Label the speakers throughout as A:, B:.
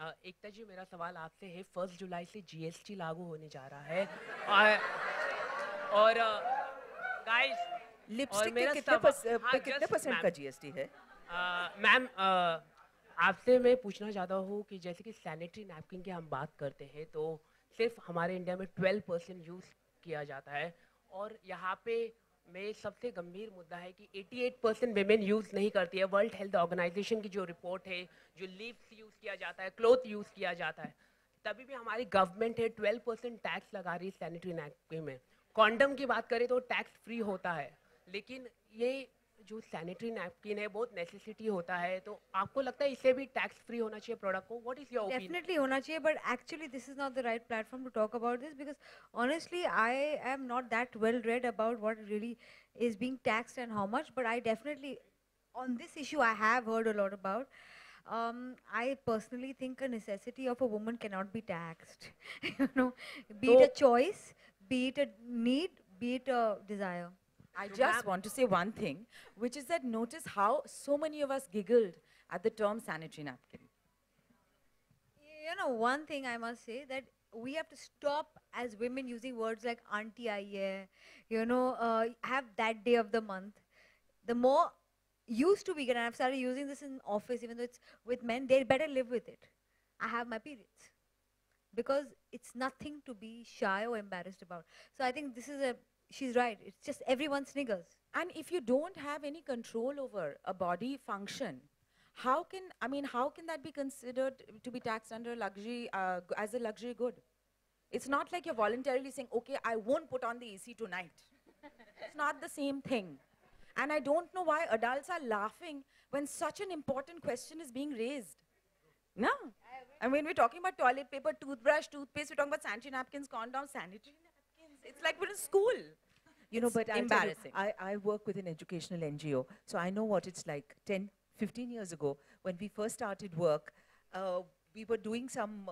A: एकता जी, मेरा सवाल आपसे है, 1 जुलाई से जीएसटी लागू होने जा रहा है। और गाइस, और
B: लिपस्टिक के
A: मेरा
B: कितने
A: हाँ,
B: पे कितने
A: जस्ट
B: परसेंट
A: मैम,
B: का जीएसटी है?
A: मैम, आपसे मैं पूछना चाहता हूँ कि जैसे कि सैनिटरी नैपकिन की हम बात करते हैं तो सिर्फ हमारे इंडिया में 12% यूज़ किया जाता है, और यहाँ पे में सबसे गंभीर मुद्दा है कि 88% वेमेन यूज़ नहीं करती है। वर्ल्ड हेल्थ ऑर्गेनाइजेशन की जो रिपोर्ट है, जो लीव्स यूज़ किया जाता है, क्लोथ यूज़ किया जाता है, तभी भी हमारी गवर्नमेंट है 12% टैक्स लगा रही है सैनिटरी नैपकिन में। कॉन्डम की बात करें तो टैक्स फ्री होता है, लेकिन ये जो सैनिटरी नैपकिन है बहुत नेसेसिटी होता है, तो आपको लगता है इससे भी टैक्स फ्री होना चाहिए प्रोडक्ट को? What is your opinion?
C: Definitely होना चाहिए, but actually this is not the right platform to talk about this, because honestly I am not that well read about what really is being taxed and how much, but I definitely, on this issue I have heard a lot about. I personally think a necessity of a woman cannot be taxed. You know, be it
A: तो
C: a choice, be it a need, be it a desire.
B: I
A: तो
B: just
A: ma'am,
B: want to say one thing, which is that notice how so many of us giggled at the term sanitary napkin.
C: You know, one thing I must say, that we have to stop as women using words like auntie aiye, have that day of the month. The more used to be, and I've started using this in office, even though it's with men, they better live with it. I have my periods. Because it's nothing to be shy or embarrassed about. So I think she's right. It's just everyone sniggers.
B: And if you don't have any control over a body function, how can that be considered to be taxed under luxury, as a luxury good? It's not like you're voluntarily saying, okay, I won't put on the AC tonight. It's not the same thing. And I don't know why adults are laughing when such an important question is being raised. No. And when we're talking about toilet paper, toothbrush, toothpaste, we're talking about sanitary napkins, condoms, sanitary napkins. It's like we're in school.
D: You know,
B: It's
D: but I'll tell you,
B: embarrassing.
D: I work with an educational NGO, so I know what it's like. 10, 15 years ago, when we first started work, we were doing some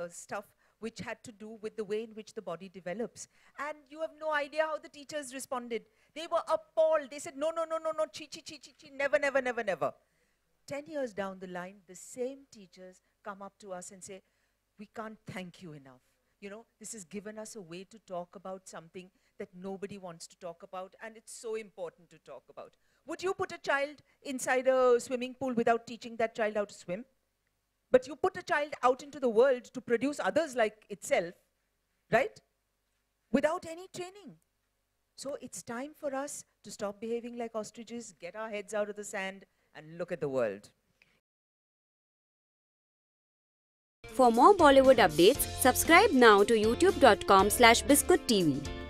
D: stuff which had to do with the way in which the body develops. And you have no idea how the teachers responded. They were appalled. They said, no, no, no, no, no, chi, chi, chi, chi, chi, never, never, never, never. 10 years down the line, the same teachers come up to us and say, we can't thank you enough. You know, this has given us a way to talk about something that nobody wants to talk about, and it's so important to talk about. Would you put a child inside a swimming pool without teaching that child how to swim? But you put a child out into the world to produce others like itself, right? Without any training. So it's time for us to stop behaving like ostriches, get our heads out of the sand, and look at the world.
E: For more Bollywood updates, subscribe now to youtube.com/biscuittv.